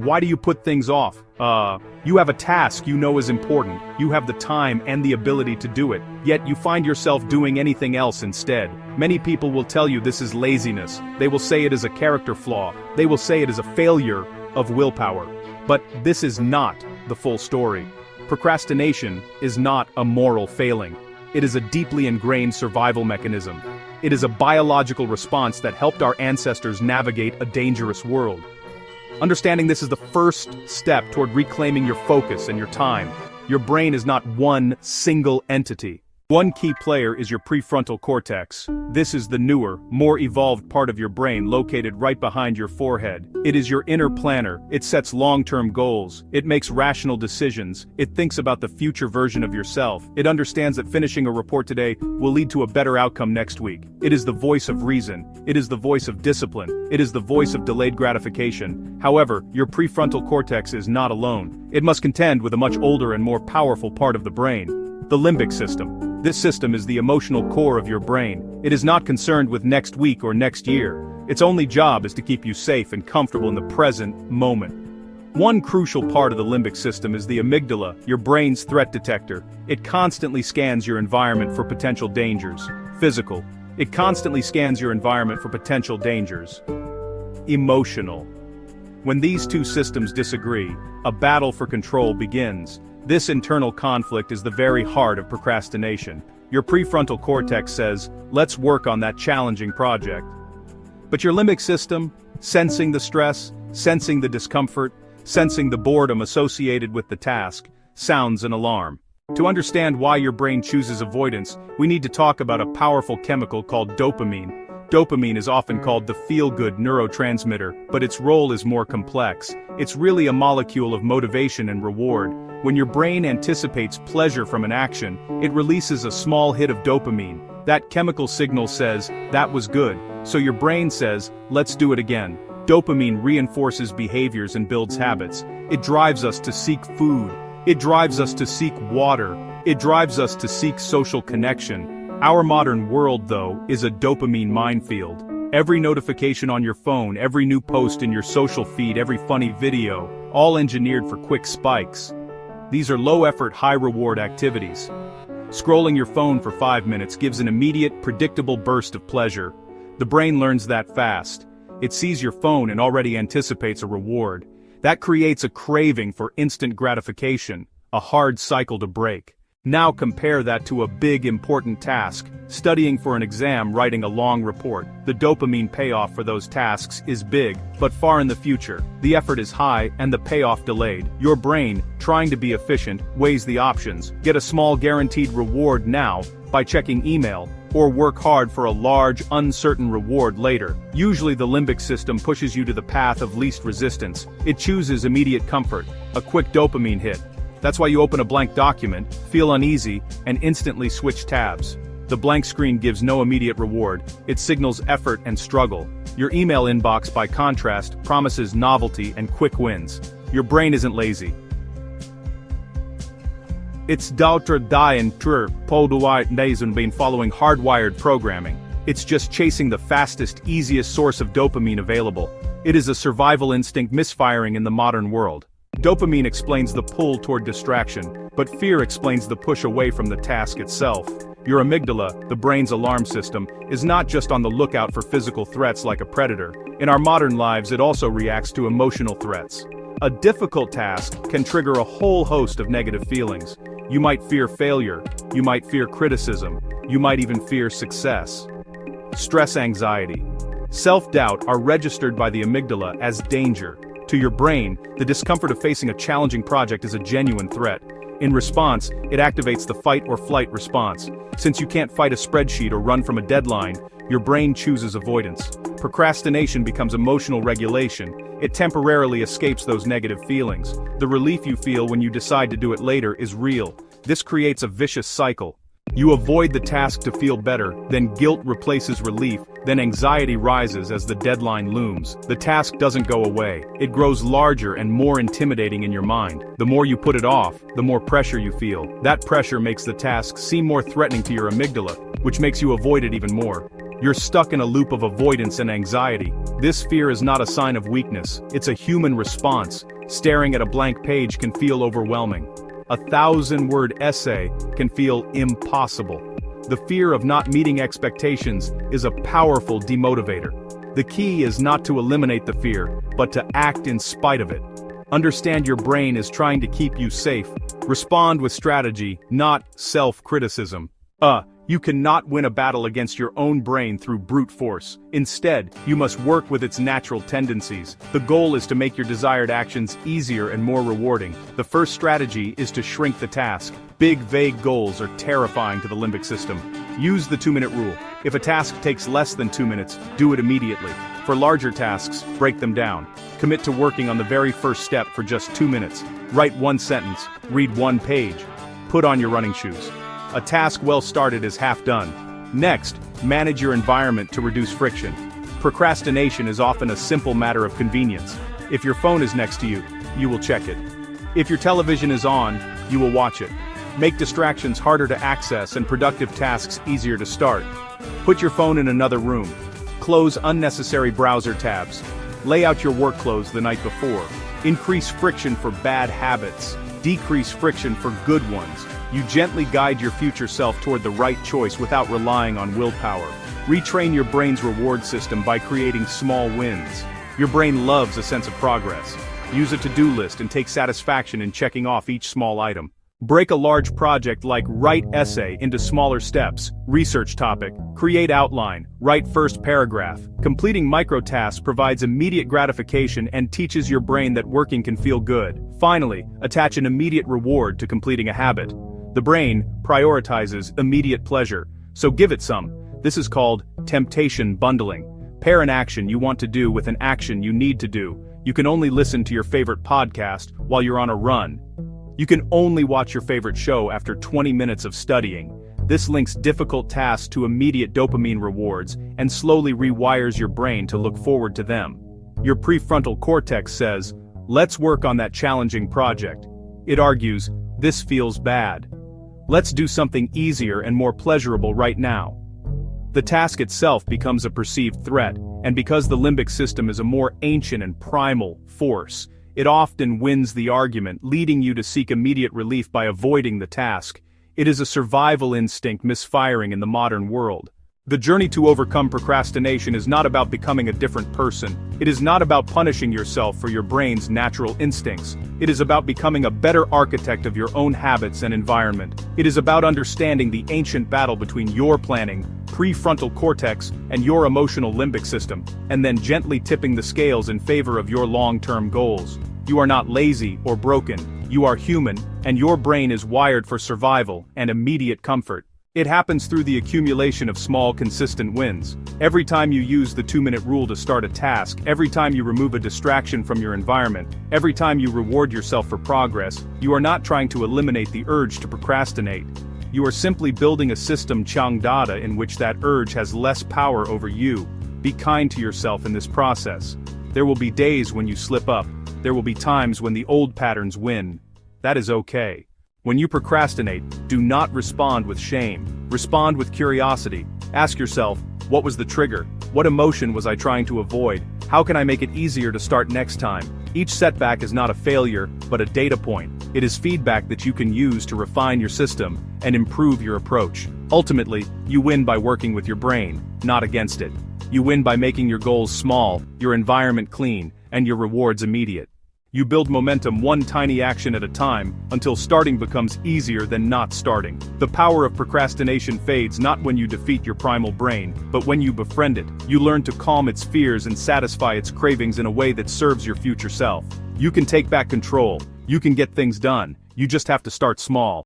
Why do you put things off? You have a task you know is important, you have the time and the ability to do it, yet you find yourself doing anything else instead. Many people will tell you this is laziness, they will say it is a character flaw, they will say it is a failure of willpower. But this is not the full story. Procrastination is not a moral failing. It is a deeply ingrained survival mechanism. It is a biological response that helped our ancestors navigate a dangerous world. Understanding this is the first step toward reclaiming your focus and your time. Your brain is not one single entity. One key player is your prefrontal cortex. This is the newer, more evolved part of your brain located right behind your forehead. It is your inner planner. It sets long-term goals. It makes rational decisions. It thinks about the future version of yourself. It understands that finishing a report today will lead to a better outcome next week. It is the voice of reason. It is the voice of discipline. It is the voice of delayed gratification. However, your prefrontal cortex is not alone. It must contend with a much older and more powerful part of the brain, the limbic system. This system is the emotional core of your brain. It is not concerned with next week or next year. Its only job is to keep you safe and comfortable in the present moment. One crucial part of the limbic system is the amygdala, your brain's threat detector. It constantly scans your environment for potential dangers. Physical. It constantly scans your environment for potential dangers. Emotional. When these two systems disagree, a battle for control begins. This internal conflict is the very heart of procrastination. Your prefrontal cortex says, let's work on that challenging project. But your limbic system, sensing the stress, sensing the discomfort, sensing the boredom associated with the task, sounds an alarm. To understand why your brain chooses avoidance, we need to talk about a powerful chemical called dopamine. Dopamine is often called the feel-good neurotransmitter, but its role is more complex. It's really a molecule of motivation and reward. When your brain anticipates pleasure from an action, it releases a small hit of dopamine. That chemical signal says, that was good, so your brain says, let's do it again. Dopamine reinforces behaviors and builds habits. It drives us to seek food. It drives us to seek water. It drives us to seek social connection. Our modern world, though, is a dopamine minefield. Every notification on your phone, every new post in your social feed, every funny video, all engineered for quick spikes. These are low-effort, high-reward activities. Scrolling your phone for 5 minutes gives an immediate, predictable burst of pleasure. The brain learns that fast. It sees your phone and already anticipates a reward. That creates a craving for instant gratification, a hard cycle to break. Now compare that to a big, important task, studying for an exam, writing a long report. The dopamine payoff for those tasks is big, but far in the future. The effort is high and the payoff delayed. Your brain, trying to be efficient, weighs the options. Get a small guaranteed reward now by checking email, or work hard for a large, uncertain reward later. Usually the limbic system pushes you to the path of least resistance. It chooses immediate comfort, a quick dopamine hit. That's why you open a blank document, feel uneasy, and instantly switch tabs. The blank screen gives no immediate reward, it signals effort and struggle. Your email inbox, by contrast, promises novelty and quick wins. Your brain isn't lazy. It's daughter die tur poduite nazen been following hardwired programming. It's just chasing the fastest, easiest source of dopamine available. It is a survival instinct misfiring in the modern world. Dopamine explains the pull toward distraction, but fear explains the push away from the task itself. Your amygdala, the brain's alarm system, is not just on the lookout for physical threats like a predator. In our modern lives, it also reacts to emotional threats. A difficult task can trigger a whole host of negative feelings. You might fear failure, you might fear criticism, you might even fear success. Stress, anxiety, self-doubt are registered by the amygdala as danger. To your brain, the discomfort of facing a challenging project is a genuine threat. In response, it activates the fight or flight response. Since you can't fight a spreadsheet or run from a deadline, your brain chooses avoidance. Procrastination becomes emotional regulation. It temporarily escapes those negative feelings. The relief you feel when you decide to do it later is real. This creates a vicious cycle. You avoid the task to feel better, then guilt replaces relief, then anxiety rises as the deadline looms. The task doesn't go away. It grows larger and more intimidating in your mind. The more you put it off, the more pressure you feel. That pressure makes the task seem more threatening to your amygdala, which makes you avoid it even more. You're stuck in a loop of avoidance and anxiety. This fear is not a sign of weakness, it's a human response. Staring at a blank page can feel overwhelming. A 1,000-word essay can feel impossible. The fear of not meeting expectations is a powerful demotivator. The key is not to eliminate the fear, but to act in spite of it. Understand your brain is trying to keep you safe. Respond with strategy, not self-criticism. You cannot win a battle against your own brain through brute force. Instead, you must work with its natural tendencies. The goal is to make your desired actions easier and more rewarding. The first strategy is to shrink the task. Big, vague goals are terrifying to the limbic system. Use the 2-minute rule. If a task takes less than 2 minutes, do it immediately. For larger tasks, break them down. Commit to working on the very first step for just 2 minutes. Write 1 sentence, read 1 page. Put on your running shoes. A task well started is half done. Next, manage your environment to reduce friction. Procrastination is often a simple matter of convenience. If your phone is next to you, you will check it. If your television is on, you will watch it. Make distractions harder to access and productive tasks easier to start. Put your phone in another room. Close unnecessary browser tabs. Lay out your work clothes the night before. Increase friction for bad habits. Decrease friction for good ones. You gently guide your future self toward the right choice without relying on willpower. Retrain your brain's reward system by creating small wins. Your brain loves a sense of progress. Use a to-do list and take satisfaction in checking off each small item. Break a large project like write essay into smaller steps. Research topic, create outline, write first paragraph. Completing microtasks provides immediate gratification and teaches your brain that working can feel good. Finally, attach an immediate reward to completing a habit. The brain prioritizes immediate pleasure, so give it some. This is called temptation bundling. Pair an action you want to do with an action you need to do. You can only listen to your favorite podcast while you're on a run. You can only watch your favorite show after 20 minutes of studying. This links difficult tasks to immediate dopamine rewards and slowly rewires your brain to look forward to them. Your prefrontal cortex says, "Let's work on that challenging project." It argues, "This feels bad. Let's do something easier and more pleasurable right now." The task itself becomes a perceived threat, and because the limbic system is a more ancient and primal force, it often wins the argument, leading you to seek immediate relief by avoiding the task. It is a survival instinct misfiring in the modern world. The journey to overcome procrastination is not about becoming a different person. It is not about punishing yourself for your brain's natural instincts. It is about becoming a better architect of your own habits and environment. It is about understanding the ancient battle between your planning, prefrontal cortex, and your emotional limbic system, and then gently tipping the scales in favor of your long-term goals. You are not lazy or broken. You are human, and your brain is wired for survival and immediate comfort. It happens through the accumulation of small, consistent wins. Every time you use the 2-minute rule to start a task, every time you remove a distraction from your environment, every time you reward yourself for progress, you are not trying to eliminate the urge to procrastinate. You are simply building a system Changdada in which that urge has less power over you. Be kind to yourself in this process. There will be days when you slip up. There will be times when the old patterns win. That is okay. When you procrastinate, do not respond with shame. Respond with curiosity. Ask yourself, what was the trigger? What emotion was I trying to avoid? How can I make it easier to start next time? Each setback is not a failure, but a data point. It is feedback that you can use to refine your system and improve your approach. Ultimately, you win by working with your brain, not against it. You win by making your goals small, your environment clean, and your rewards immediate. You build momentum one tiny action at a time, until starting becomes easier than not starting. The power of procrastination fades not when you defeat your primal brain, but when you befriend it. You learn to calm its fears and satisfy its cravings in a way that serves your future self. You can take back control. You can get things done. You just have to start small.